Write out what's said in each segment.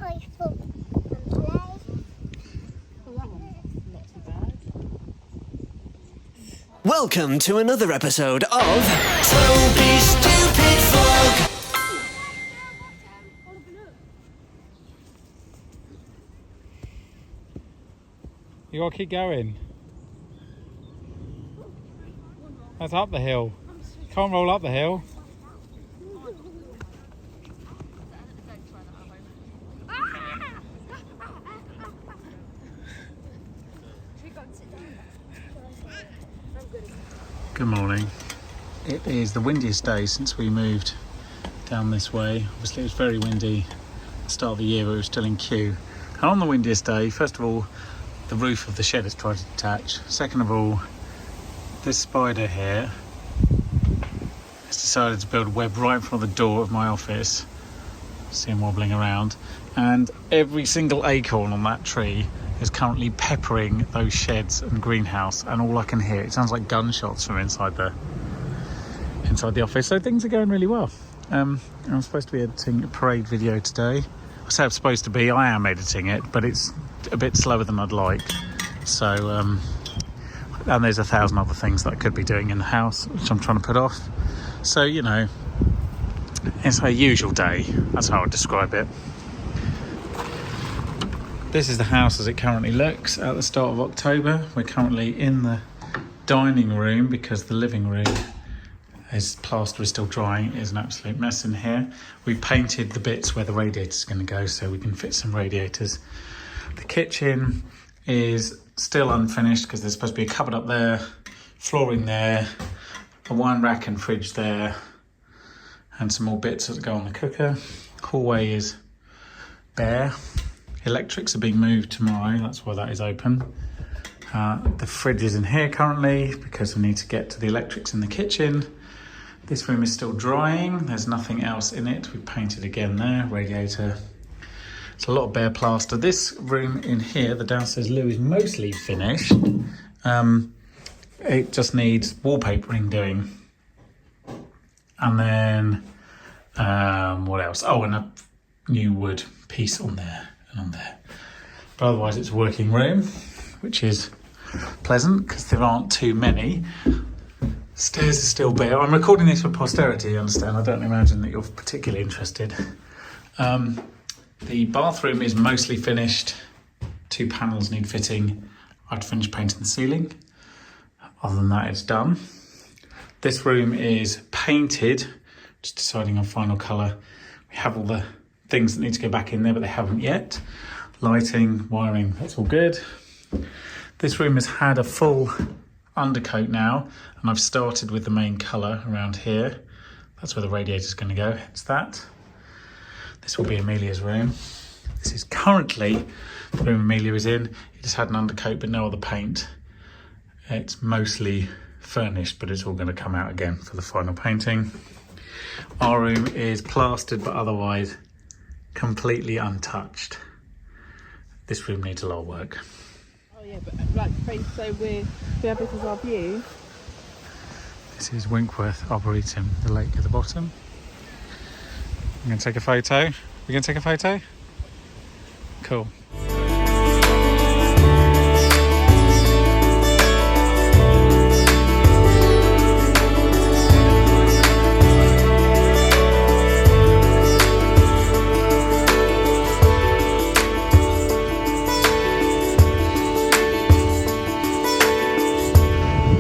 toy and play. Well, that one's not too bad. Welcome to another episode of Toby Stupid Vlog. You gotta keep going. That's up the hill. Can't roll up the hill. Good morning. It is the windiest day since we moved down this way. Obviously it was very windy at the start of the year, but we were still in queue. And on the windiest day, first of all, the roof of the shed has tried to detach. Second of all, this spider here has decided to build a web right in front of the door of my office. See him wobbling around. And every single acorn on that tree is currently peppering those sheds and greenhouse, and all I can hear, it sounds like gunshots from inside the office. So things are going really well. I'm supposed to be editing a parade video today. I say I'm supposed to be, I am editing it, but it's a bit slower than I'd like. So and there's 1,000 other things that I could be doing in the house, which I'm trying to put off. So, you know, it's a usual day, that's how I describe it. This is the house as it currently looks at the start of October. We're currently in the dining room because the living room plaster is still drying. It is an absolute mess in here. We painted the bits where the radiator's going to go so we can fit some radiators. The kitchen is still unfinished because there's supposed to be a cupboard up there, flooring there, a wine rack and fridge there, and some more bits that go on the cooker. Hallway is bare. Electrics are being moved tomorrow, that's why that is open. The fridge is in here currently because we need to get to the electrics in the kitchen. This room is still drying, there's nothing else in it. We painted again there, radiator. It's a lot of bare plaster. This room in here, the downstairs loo, is mostly finished. It just needs wallpapering doing. And then, what else? Oh, and a new wood piece on there. On there, but otherwise it's a working room, which is pleasant because there aren't too many. Stairs are still bare. I'm recording this for posterity, you understand. I don't imagine that you're particularly interested. The bathroom is mostly finished. 2 panels need fitting. I'd finished painting the ceiling. Other than that, it's done. This room is painted, just deciding on final colour. We have all the things that need to go back in there, but they haven't yet. Lighting, wiring, that's all good. This room has had a full undercoat now, and I've started with the main colour around here. That's where the radiator's going to go, hence that. This will be Amelia's room. This is currently the room Amelia is in. It just had an undercoat but no other paint. It's mostly furnished, but it's all going to come out again for the final painting. Our room is plastered, but otherwise completely untouched. This room needs a lot of work. Oh yeah, but like so we have this as our view. This is Winkworth Arboretum, the lake at the bottom. I'm going to take a photo. We're going to take a photo? Cool.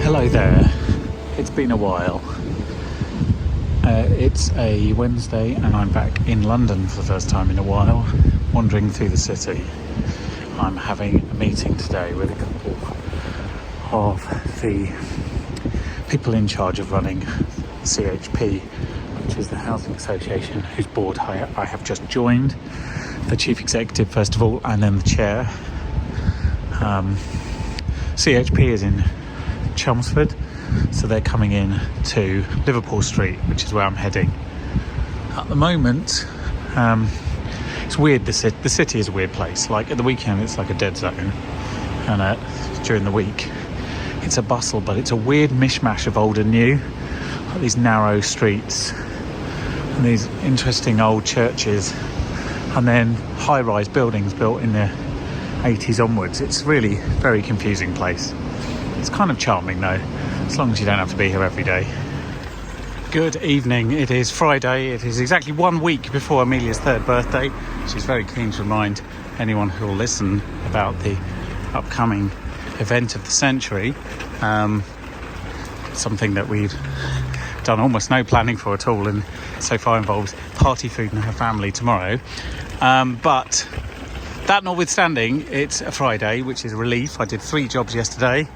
Hello there, it's been a while. It's a Wednesday and I'm back in London for the first time in a while, wandering through the city. I'm having a meeting today with a couple of the people in charge of running CHP, which is the Housing Association, whose board I have just joined. The chief executive first of all, and then the chair. CHP is in Chelmsford, so they're coming in to Liverpool Street, which is where I'm heading. At the moment, it's weird. The city is a weird place. Like at the weekend, it's like a dead zone, and during the week, it's a bustle. But it's a weird mishmash of old and new, like these narrow streets and these interesting old churches. and then high-rise buildings built in the 80s onwards. It's really a very confusing place. It's kind of charming though, as long as you don't have to be here every day. Good evening. It is Friday. It is exactly 1 week before Amelia's 3rd birthday. She's very keen to remind anyone who will listen about the upcoming event of the century. Something that we've done almost no planning for at all, and so far involves party food and her family tomorrow. But that notwithstanding, it's a Friday, which is a relief. I did 3 jobs yesterday.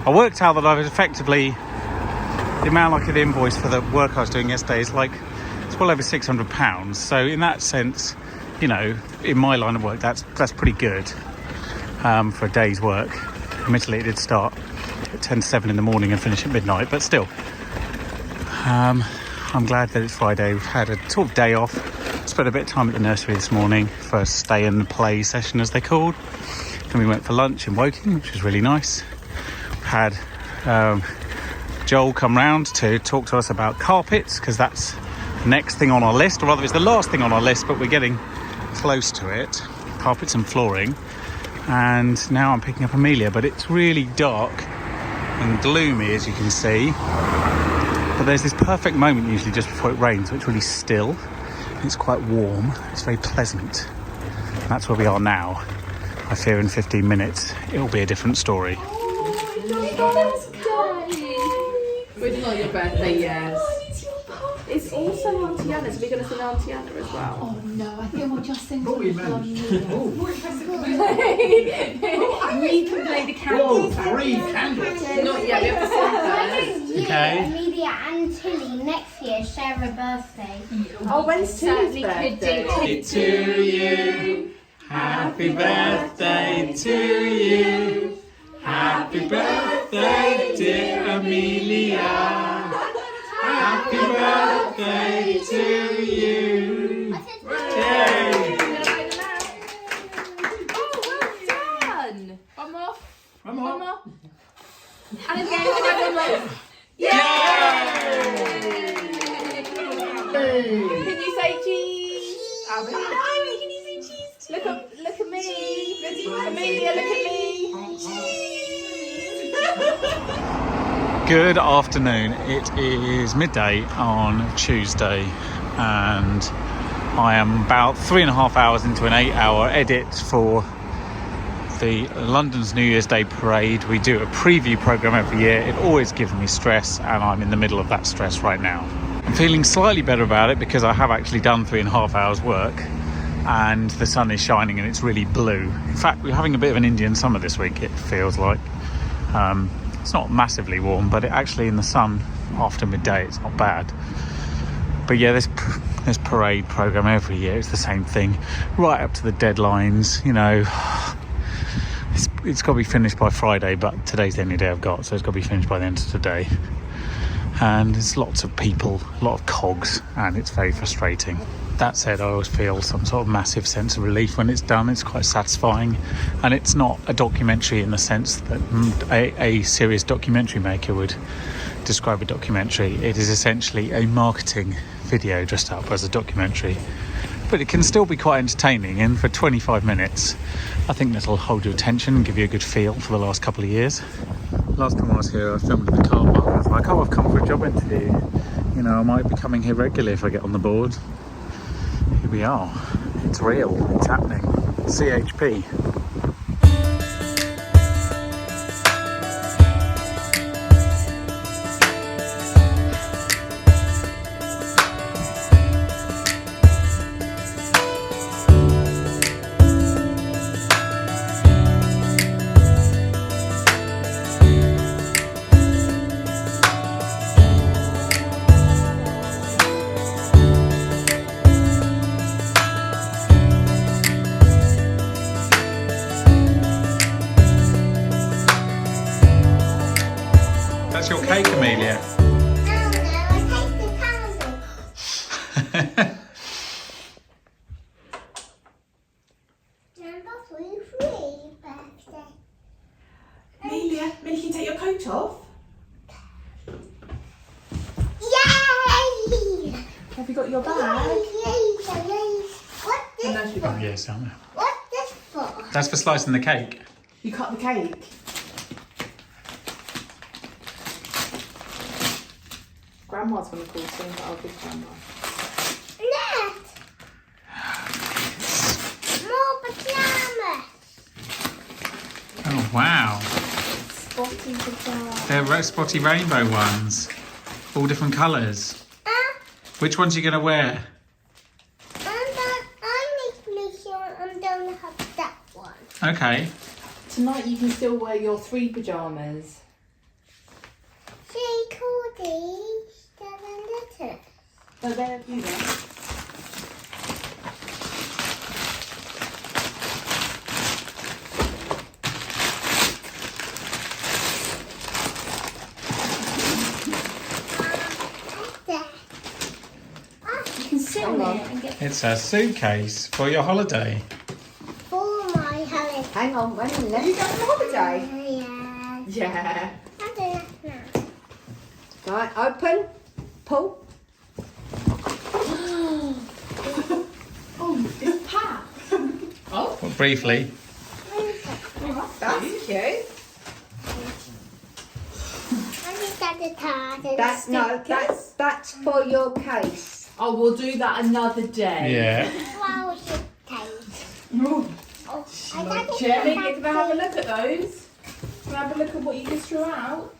I worked out that I was effectively, the amount I could invoice for the work I was doing yesterday is like, it's well over £600. So in that sense, you know, in my line of work, that's pretty good for a day's work. Admittedly, it did start at 10 to 7 in the morning and finish at midnight, but still. I'm glad that it's Friday. We've had a sort of day off. Spent a bit of time at the nursery this morning, first stay and play session as they're called. Then we went for lunch in Woking, which was really nice. Had Joel come round to talk to us about carpets, because that's the next thing on our list, or rather it's the last thing on our list, but we're getting close to it. Carpets and flooring. And now I'm picking up Amelia, but it's really dark and gloomy, as you can see. But there's this perfect moment usually just before it rains, so it's really still. It's quite warm. It's very pleasant. And that's where we are now. I fear in 15 minutes it'll be a different story. It's not your birthday yet. It's also Auntie Anna's. Are we going to sing Auntie Anna as well? Oh no, I think we'll just sing some You can play the candles. 3 candles. Not yet, we have to sing first. Okay. Amelia and Tilly next year share a birthday. Oh, when's Tilly's birthday? To you, happy birthday to you, happy birthday dear Amelia, happy birthday to you. Yay! Oh, well done! One more. Come on. One more. And again, one more. Yay! Can you say cheese? Oh, no, can you say cheese too? Look at me. Amelia, look at me. Good afternoon. It is midday on Tuesday, and I am about 3.5 hours into an 8-hour edit for the London's New Year's Day parade. We do a preview programme every year. It always gives me stress, and I'm in the middle of that stress right now. I'm feeling slightly better about it because I have actually done 3.5 hours work, and the sun is shining and it's really blue. In fact, we're having a bit of an Indian summer this week, it feels like. It's not massively warm, but it actually in the sun after midday it's not bad. But yeah, this parade programme every year, it's the same thing right up to the deadlines, you know. It's got to be finished by Friday, but today's the only day I've got, so it's got to be finished by the end of today. And there's lots of people, a lot of cogs, and it's very frustrating. That said, I always feel some sort of massive sense of relief when it's done. It's quite satisfying, and it's not a documentary in the sense that a serious documentary maker would describe a documentary. It is essentially a marketing video dressed up as a documentary, but it can still be quite entertaining, and for 25 minutes I think that'll hold your attention and give you a good feel for the last couple of years. Last time I was here I filmed in the car park. I was like, oh, I've come for a job interview, you know, I might be coming here regularly if I get on the board. Here we are. It's real. It's happening. CHP. That's your cake, Amelia. I take the candle. Number 3 birthday. Amelia, can you take your coat off? Yay! Have you got your bag? Yay! What this for? Yes, aren't they? What's this for? That's for slicing the cake. You cut the cake. Grandma's gonna call soon, but I'll give Grandma. Look! More pajamas! Oh, wow. Spotty pajamas. They're spotty rainbow ones. All different colours. Which ones are you going to wear? I'm gonna have that one. Okay. Tonight you can still wear your 3 pajamas. See, Cody, letters. So there you go. You can sit on it and get It's a suitcase for your holiday. for my holiday. Hang on, wait a Are minute. you going on holiday? Yeah. Yeah. I'll do that now. Right, open, pull. Oh, it's packed. Oh, Well, briefly. that's cute. That's for your case. Oh, we'll do that another day. Yeah. Jeremy, can I have a look at those? Can I have a look at what you just drew out?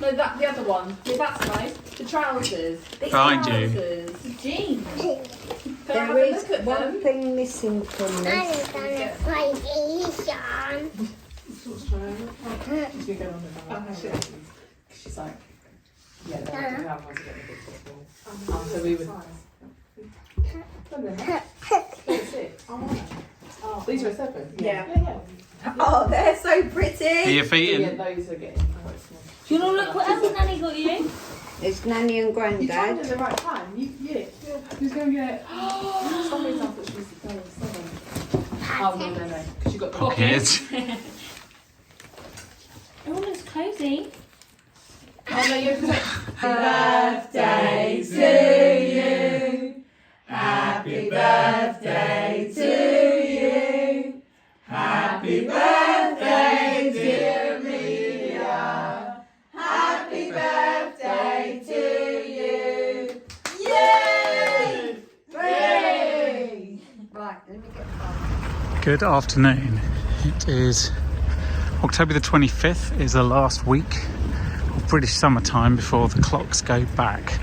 No, that the other one. Yeah, that's nice. The trousers. The Behind you. trousers. The jeans. Can I have There a is look at one them? thing missing from this. She's like, yeah, no, I don't have one to get the big football. So we would. Oh, these are a 7. Yeah. Oh, they're so Are pretty. your feet Yeah, in? those are getting quite small. Do you want to look what else Nanny got you? It's Nanny and You timed it Grandad. at the right time. Yeah. Who's going to get? Somebody's up that she's 7. Oh, no. Because you got the Pockets. Oh, it's cozy. Oh, no, you have to say. Right, let me get Good afternoon. It is October the 25th, is the last week of British summertime before the clocks go back.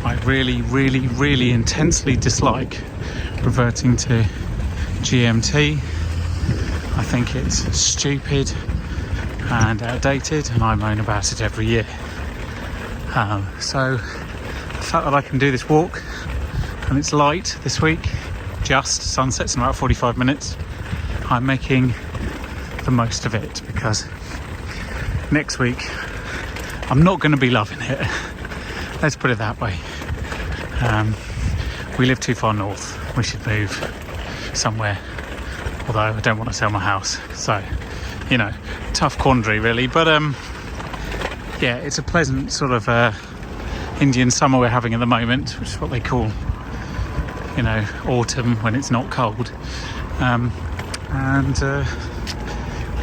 I really intensely dislike reverting to GMT. I think it's stupid and outdated, and I moan about it every year. So the fact that I can do this walk and it's light this week, just sunsets in about 45 minutes, I'm making the most of it, because next week I'm not going to be loving it. Let's put it that way. We live too far north. We should move somewhere, although I don't want to sell my house, so you know, tough quandary really. But yeah, it's a pleasant sort of Indian summer we're having at the moment, which is what they call, you know, autumn when it's not cold.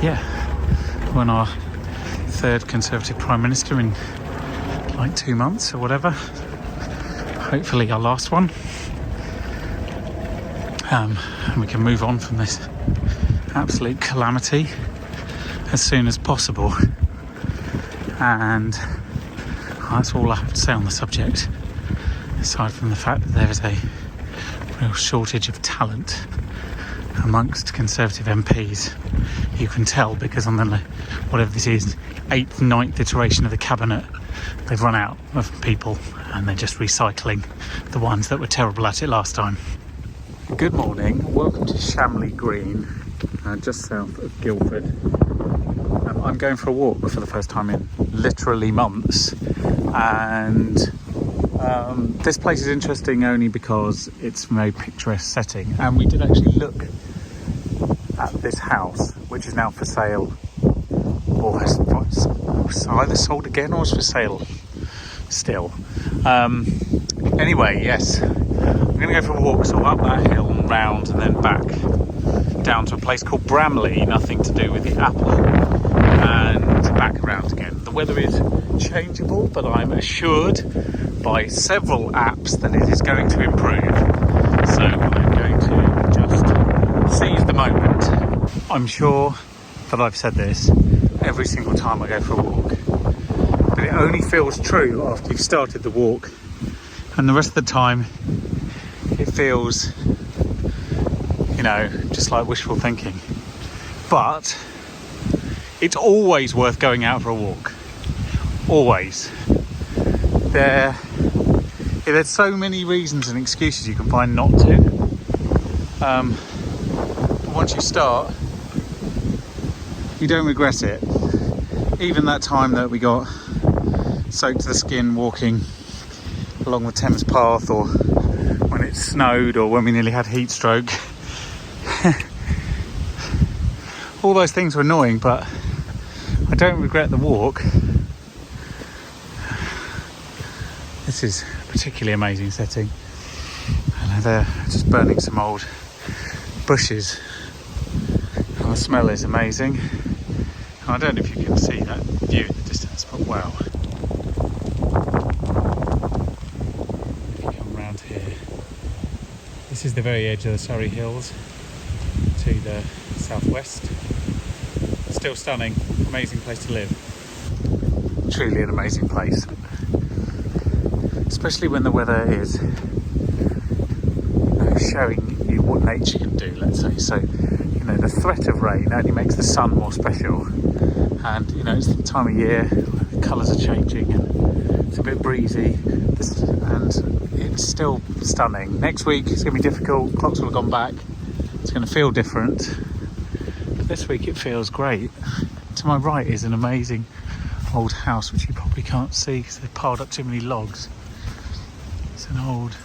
Yeah, when our 3rd Conservative Prime Minister in like 2 months or whatever, hopefully our last one, and we can move on from this absolute calamity as soon as possible. And that's all I have to say on the subject, aside from the fact that there is a real shortage of talent amongst Conservative MPs. You can tell because on the, whatever this is, 8th, 9th iteration of the cabinet, they've run out of people and they're just recycling the ones that were terrible at it last time. Good morning, welcome to Shamley Green, just south of Guildford. I'm going for a walk for the first time in literally months, and this place is interesting only because it's a very picturesque setting, and we did actually look at this house, which is now for sale, or has either sold again or is for sale still. Anyway, yes, I'm going to go for a walk, so up that hill round and then back down to a place called Bramley, nothing to do with the apple, and back around again. The weather is changeable, but I'm assured by several apps that it is going to improve. So I'm going to just seize the moment. I'm sure that I've said this every single time I go for a walk, but it only feels true after you've started the walk, and the rest of the time it feels, you know, just like wishful thinking. But it's always worth going out for a walk. Always. There's so many reasons and excuses you can find not to. But once you start, you don't regret it. Even that time that we got soaked to the skin walking along the Thames path, or when it snowed, or when we nearly had heat stroke. All those things were annoying, but I don't regret the walk. This is a particularly amazing setting, and they're just burning some old bushes, and the smell is amazing. And I don't know if you can see that view in the distance, but wow. If you come around here, this is the very edge of the Surrey Hills to the southwest. Still stunning, amazing place to live. Truly an amazing place. Especially when the weather is showing you what nature can do, let's say. So, you know, the threat of rain only makes the sun more special. And, you know, it's the time of year, the colours are changing and it's a bit breezy. And it's still stunning. Next week it's going to be difficult, clocks will have gone back. It's going to feel different. But this week it feels great. To my right is an amazing old house, which you probably can't see because they've piled up too many logs. It's an old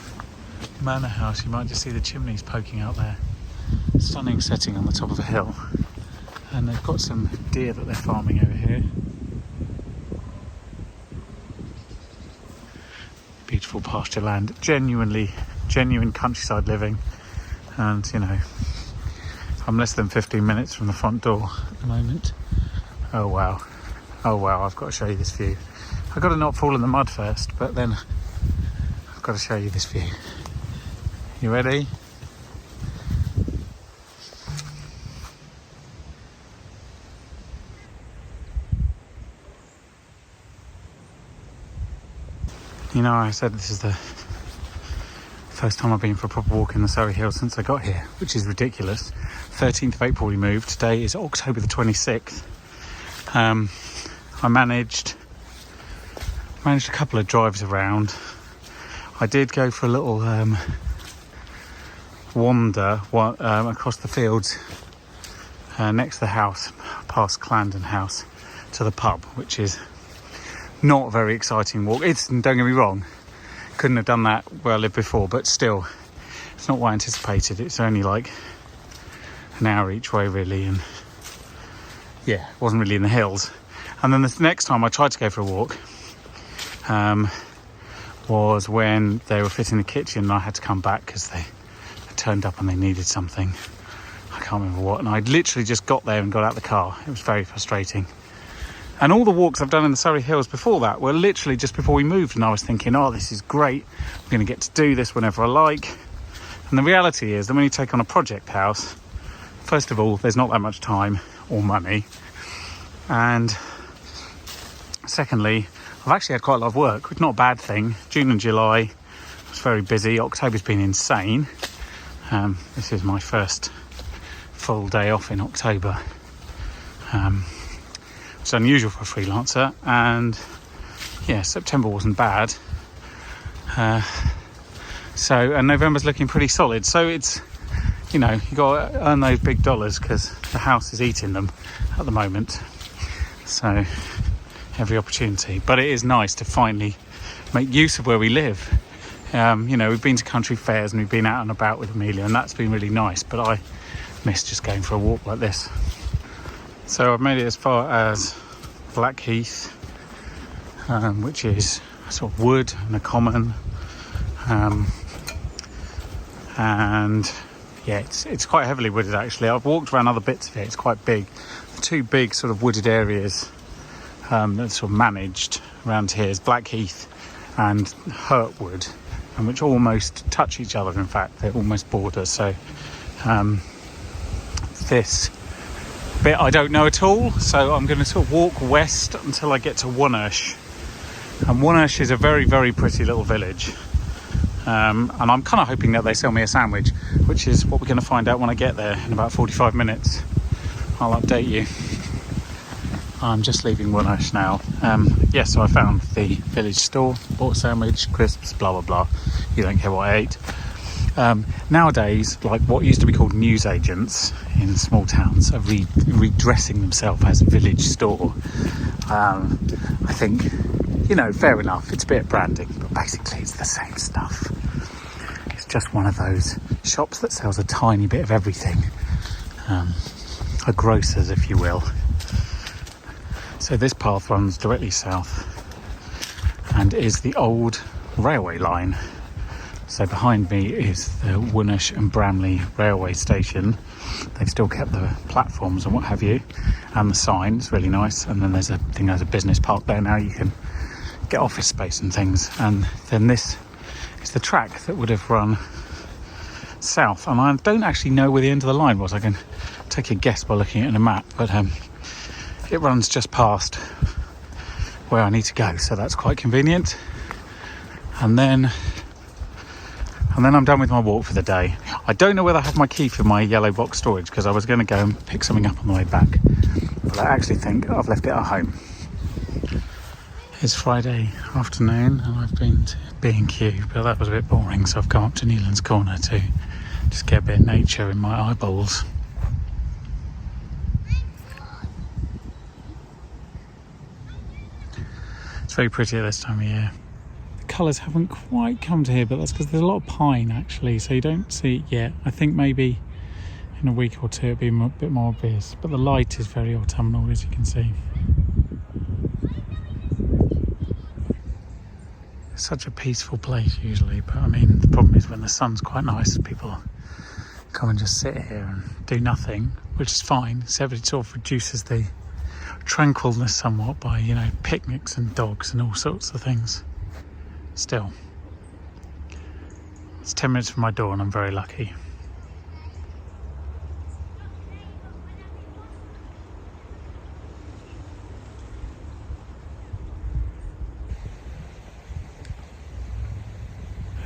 manor house. You might just see the chimneys poking out there. Stunning setting on the top of a hill. And they've got some deer that they're farming over here. Beautiful pasture land. Genuine countryside living. And, you know, I'm less than 15 minutes from the front door at the moment. Oh wow. Oh wow, I've got to show you this view. I've got to not fall in the mud first, but then I've got to show you this view. You ready? You know, I said this is the first time I've been for a proper walk in the Surrey Hills since I got here, which is ridiculous. 13th of April we moved. Today is October the 26th. I managed a couple of drives around. I did go for a little wander across the fields next to the house, past Clarendon House, to the pub, which is not a very exciting walk. Don't get me wrong, couldn't have done that where I lived before, but still, it's not what I anticipated. It's only like an hour each way really, and yeah, it wasn't really in the hills. And then the next time I tried to go for a walk was when they were fitting the kitchen, and I had to come back because they turned up and they needed something. I can't remember what, and I literally just got there and got out the car. It was very frustrating. And all the walks I've done in the Surrey Hills before that were literally just before we moved, and I was thinking, oh, this is great, I'm going to get to do this whenever I like. And the reality is that when you take on a project house, first of all, there's not that much time or money, and secondly, I've actually had quite a lot of work, which is not a bad thing. June and July was very busy. October's been insane. This is my first full day off in October. It's unusual for a freelancer, and yeah, September wasn't bad. And November's looking pretty solid. So it's, you know, you got to earn those big dollars because the house is eating them at the moment. So every opportunity, but it is nice to finally make use of where we live. You know, we've been to country fairs and we've been out and about with Amelia, and that's been really nice, but I miss just going for a walk like this. So I've made it as far as Blackheath, which is a sort of wood and a common, and yeah, it's quite heavily wooded actually. I've walked around other bits of it. It's quite big. The two big sort of wooded areas that's sort of managed around here is Blackheath and Hurtwood, and which almost touch each other. In fact, they're almost borders. So this bit I don't know at all. So I'm going to sort of walk west until I get to Wonersh. And Wonersh is a very, very pretty little village. And I'm kind of hoping that they sell me a sandwich, which is what we're going to find out when I get there in about 45 minutes. I'll update you. I'm just leaving Wonersh now. So I found the village store, bought a sandwich, crisps, blah, blah, blah. You don't care what I ate. Nowadays, like what used to be called newsagents in small towns are redressing themselves as a village store. I think, fair enough, it's a bit of branding, but basically it's the same stuff. It's just one of those shops that sells a tiny bit of everything. A grocer's, if you will. So this path runs directly south and is the old railway line. So behind me is the Wonersh and Bramley railway station. They've still kept the platforms and what have you, and the sign. It's really nice. And then there's a business park there now. You can get office space and things. And then this is the track that would have run south. And I don't actually know where the end of the line was. I can take a guess by looking at a map, but it runs just past where I need to go, so that's quite convenient. And then I'm done with my walk for the day. I don't know whether I have my key for my yellow box storage, because I was going to go and pick something up on the way back, but I actually think I've left it at home. It's Friday afternoon and I've been to B&Q, but that was a bit boring, so I've come up to Newlands Corner to just get a bit of nature in my eyeballs. It's very pretty at this time of year. The colours haven't quite come to here, but that's because there's a lot of pine actually, so you don't see it yet. I think maybe in a week or two it'll be a bit more obvious, but the light is very autumnal, as you can see. It's such a peaceful place usually, but I mean the problem is when the sun's quite nice, people come and just sit here and do nothing, which is fine, except it sort of reduces the tranquilness somewhat by, picnics and dogs and all sorts of things. Still, it's 10 minutes from my door and I'm very lucky.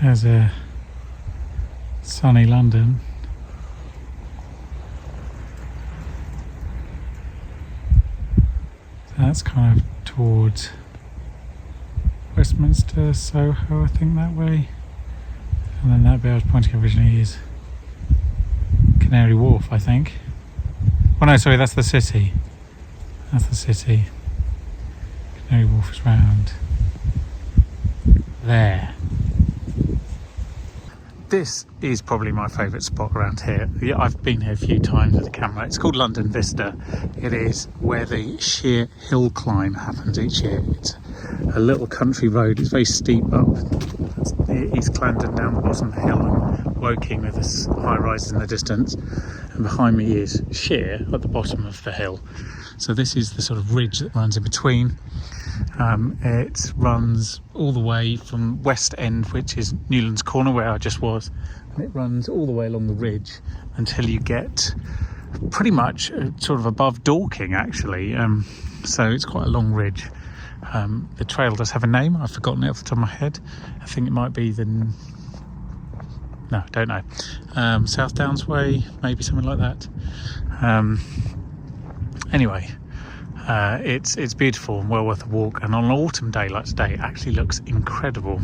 There's a sunny London. That's kind of towards Westminster, Soho, I think, that way. And then that bit I was pointing at originally is Canary Wharf, I think. Oh no, sorry, that's the city. That's the city. Canary Wharf is round there. This is probably my favourite spot around here. Yeah, I've been here a few times with the camera. It's called London Vista. It is where the sheer hill climb happens each year. It's a little country road. It's very steep up. That's East Clarendon down the bottom of the hill, and Woking with this high rise in the distance. And behind me is Sheer at the bottom of the hill. So this is the sort of ridge that runs in between. It runs all the way from West End, which is Newlands Corner where I just was, and it runs all the way along the ridge until you get pretty much sort of above Dorking actually. So it's quite a long ridge. The trail does have a name. I've forgotten it off the top of my head. I think it might be no, don't know. South Downs Way, maybe something like that. Anyway, it's beautiful and well worth a walk, and on an autumn day like today it actually looks incredible.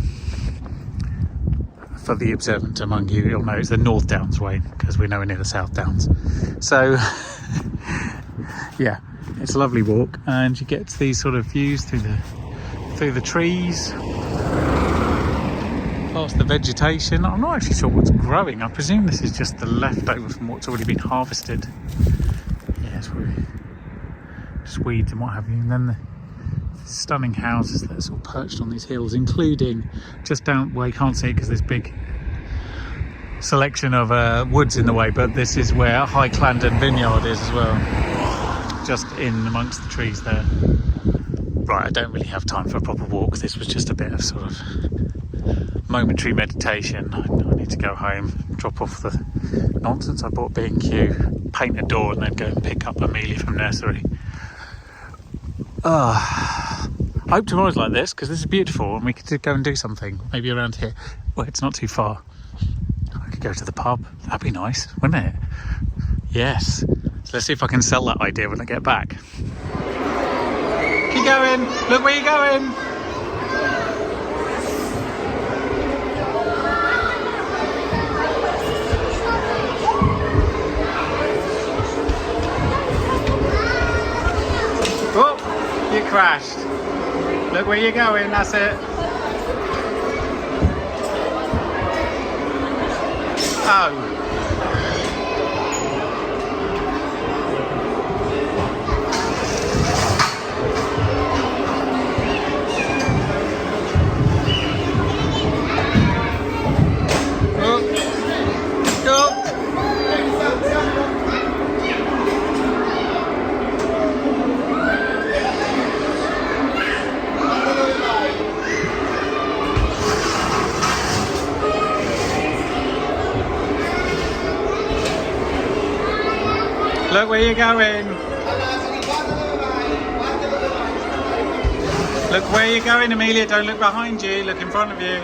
For the observant among you, you'll know it's the North Downs way because we're nowhere near the South Downs. So yeah, it's a lovely walk, and you get these sort of views through the trees, past the vegetation. I'm not actually sure what's growing. I presume this is just the leftover from what's already been harvested. Yeah, it's really just weeds and what have you. And then the stunning houses that are sort of perched on these hills, including just down, well, you can't see it because there's big selection of woods in the way, but this is where High Clandon Vineyard is as well, just in amongst the trees there. Right, I don't really have time for a proper walk. This was just a bit of sort of momentary meditation. I need to go home, drop off the nonsense I bought B&Q, paint a door, and then go and pick up Amelia from nursery. I hope tomorrow's like this, because this is beautiful and we could go and do something, maybe around here. Well, it's not too far. I could go to the pub. That'd be nice, wouldn't it? Yes. So let's see if I can sell that idea when I get back. Keep going. Look where you're going. Oh, you crashed. Look where you're going. That's it. Oh. Look where you're going. Look where you're going, Amelia. Don't look behind you. Look in front of you.